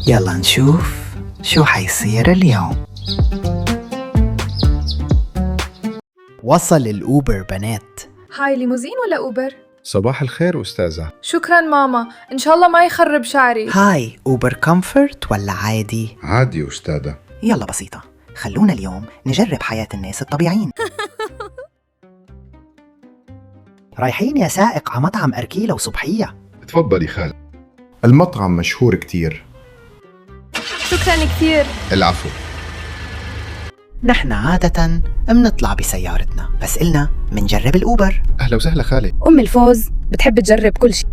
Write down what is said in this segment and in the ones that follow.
يلا نشوف شو حيصير اليوم. وصل الأوبر بنات. هاي ليموزين ولا أوبر؟ صباح الخير أستاذة. شكراً ماما، إن شاء الله ما يخرب شعري. هاي أوبر كومفورت ولا عادي؟ عادي أستاذة. يلا بسيطة، خلونا اليوم نجرب حياة الناس الطبيعيين. رايحين يا سائق على مطعم أركيلة وصبحية. تفضلي خال. المطعم مشهور كتير. شكراً كثير. العفو. نحن عادة منطلع بسيارتنا، بس إلنا منجرب الأوبر. أهلا وسهلا خالي. أم الفوز بتحب تجرب كل شيء.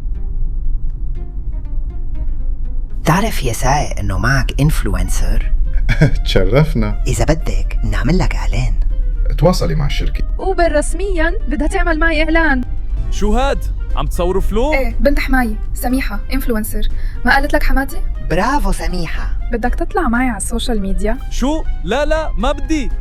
تعرف يا سائق إنه معك إنفلونسر؟ تشرفنا. إذا بدك نعمل لك إعلان. تواصلي مع الشركة. أوبر رسمياً بدها تعمل معي إعلان. شو هاد؟ عم تصوروا فلوم؟ إيه، بنت حماية سميحة إنفلونسر. ما قالت لك حماتي؟ برافو سميحة. بدك تطلع معي على السوشيال ميديا؟ شو؟ لا ما بدي.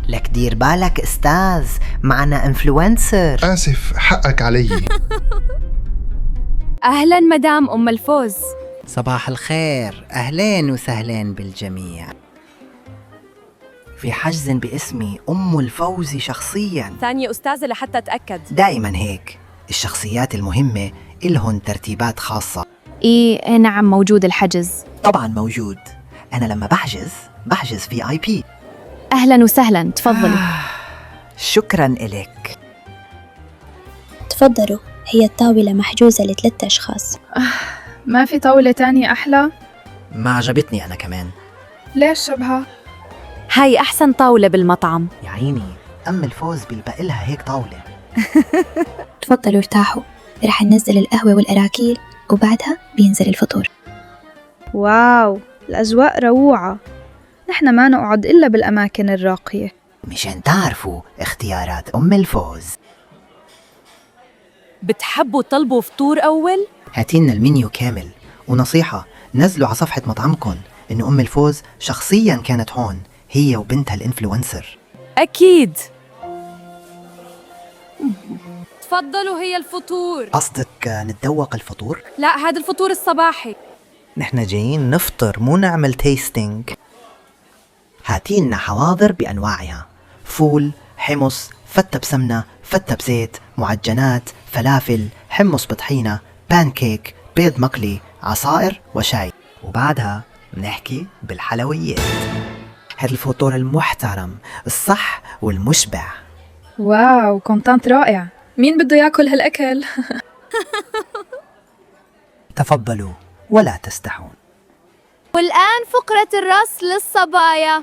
لك دير بالك استاذ، معنا انفلونسر. آسف، حقك علي. أهلاً مدام أم الفوز. صباح الخير، أهلين وسهلين بالجميع. في حجز باسمي أم الفوز شخصياً. ثانية أستاذة لحتى أتأكد. دائماً هيك، الشخصيات المهمة إلهن ترتيبات خاصة. إيه نعم موجود الحجز. طبعاً موجود، أنا لما بحجز VIP. أهلاً وسهلاً، تفضلي. شكراً إلك. تفضلوا، هي الطاولة محجوزة ل3 أشخاص. ما في طاولة تانية أحلى؟ ما عجبتني أنا كمان. ليش شبهها؟ هاي أحسن طاولة بالمطعم. يا عيني، أم الفوز بيلبق لها هيك طاولة. تفضلوا ارتاحوا، رح ننزل القهوة والأراكيل وبعدها بينزل الفطور. واو، الأجواء روعة. نحن ما نقعد إلا بالأماكن الراقية. مشان تعرفوا اختيارات أم الفوز. بتحبوا طلبوا فطور أول؟ هاتينا المنيو كامل، ونصيحة نزلوا على صفحة مطعمكم إنه أم الفوز شخصياً كانت هون، هي وبنتها الإنفلونسر. أكيد. تفضلوا هي الفطور. قصدك نتذوق الفطور؟ لا هذا الفطور الصباحي. نحن جايين نفطر مو نعمل تيستينج. هاتينا حواضر بأنواعها، فول، حمص، فتة بسمنة، فتة بزيت، معجنات، فلافل، حمص بطحينة، بانكيك، بيض مقلي، عصائر وشاي. وبعدها بنحكي بالحلويات. هذا الفطور المحترم، الصح والمشبع. واو، كونتنت رائع. مين بده ياكل هالأكل؟ تفضلوا ولا تستحون. والآن فقرة الرأس للصبايا.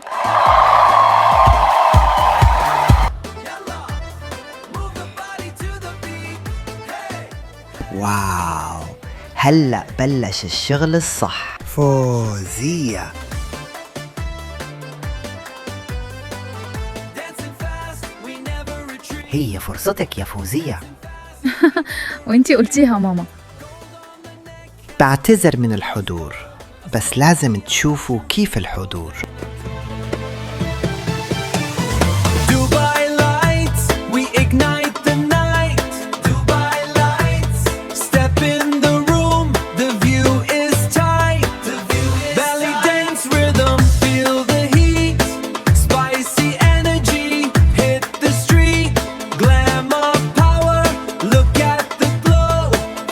واو، هلأ بلش الشغل الصح. فوزية. هي فرصتك يا فوزية. وانتي قلتيها ماما. بعتذر من الحضور، بس لازم تشوفوا كيف الحضور. Dubai lights, we ignite the night. Dubai lights, step in the room, the view is tight. Belly dance rhythm, feel the heat. Spicy energy, hit the street. Glamour power, look at the glow.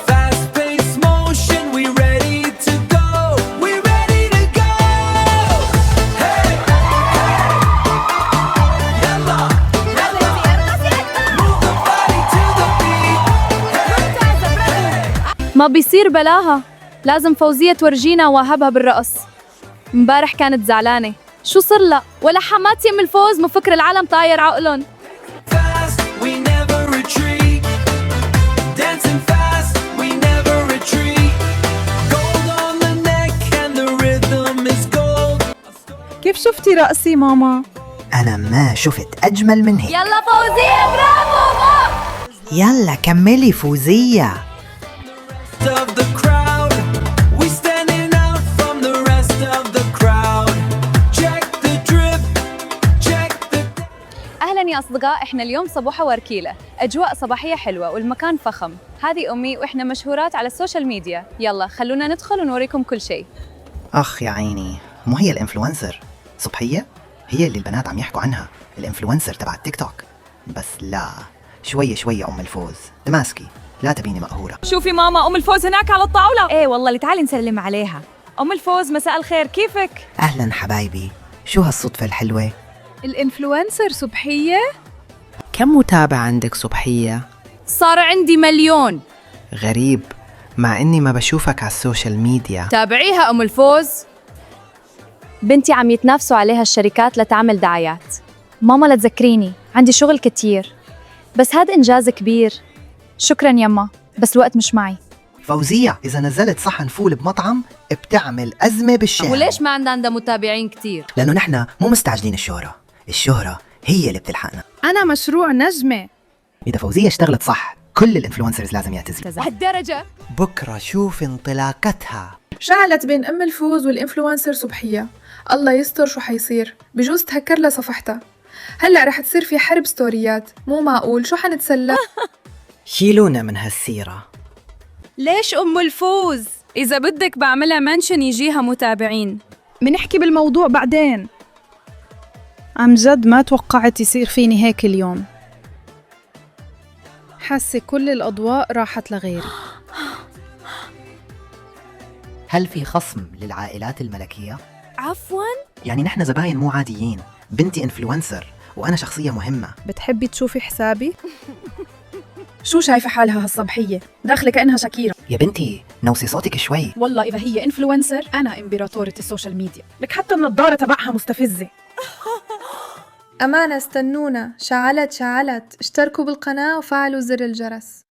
Fast paced motion, we ready to go. We ready to go. Hey, hey. Yalla, yalla. Move the body to the beat. ما بيصير بلاها، لازم فوزية تورجينا واهبها بالرقص. مبارح كانت زعلانة، شو صار لها؟ ولا حماتي أم الفوز مفكر العالم طاير عقلن. Fast, we never retreat. Dancing fast, we never retreat. Gold on the neck and the rhythm is gold. كيف شفتي رقصي ماما؟ أنا ما شفت أجمل من هيك. يلا فوزية برافو. يلا كملي فوزية. Of the crowd, we standing out from the rest of the crowd. Check the drip, check the. أهلا أهلا يا أصدقاء، إحنا اليوم صبوحة وركيلة، أجواء صباحية حلوة والمكان فخم. هذه أمي وإحنا مشهورات على السوشيال ميديا. يلا خلونا ندخل ونوريكم كل شيء. اخ يا عيني، مو هي الانفلونسر صبحية؟ هي اللي البنات عم يحكوا عنها، الانفلونسر تبع التيك توك. بس لا، شوية شوية ام الفوز، تماسكي، لا تبيني مقهورة. شوفي ماما، أم الفوز هناك على الطاولة. إيه والله، اللي تعالي نسلم عليها. أم الفوز مساء الخير، كيفك؟ اهلا حبايبي، شو هالصدفة الحلوة؟ الإنفلونسر صبحية؟ كم متابع عندك صبحية؟ صار عندي 1,000,000. غريب، مع إني ما بشوفك على السوشيال ميديا. تابعيها أم الفوز. بنتي عم يتنافسوا عليها الشركات لتعمل دعايات. ماما لا تذكريني، عندي شغل كتير، بس هاد إنجاز كبير. شكراً يما، بس الوقت مش معي. فوزية، إذا نزلت صحن فول بمطعم بتعمل أزمة بالشارع. وليش ما عندها متابعين كتير؟ لأنه نحن مو مستعجلين الشهرة هي اللي بتلحقنا. أنا مشروع نجمة. إذا فوزية اشتغلت صح، كل الانفلونسرز لازم يعتزلوا. لهالدرجة؟ بكرة شوف انطلاقتها. شعلت بين أم الفوز والإنفلونسر صبحية. الله يستر شو حيصير، بجوز تهكر لها صفحتها. هلأ رح تصير في حرب ستوريات، مو معقول، شو حنتسلى؟ شيلونا من هالسيرة. ليش أم الفوز؟ إذا بدك بعملها منشن يجيها متابعين. منحكي بالموضوع بعدين. عن جد ما توقعت يصير فيني هيك اليوم. حاسة كل الأضواء راحت لغيري. هل في خصم للعائلات الملكية؟ عفواً؟ يعني نحن زباين مو عاديين، بنتي انفلونسر وأنا شخصية مهمة. بتحبي تشوفي حسابي؟ شو شايفة حالها هالصبحية؟ داخلة كأنها شاكيرا. يا بنتي نوصي صوتك شوي. والله إذا هي إنفلونسر أنا إمبراطورة السوشيال ميديا، لك حتى النظارة تبعها مستفزة. أمانة استنونا، شعلت اشتركوا بالقناة وفعلوا زر الجرس.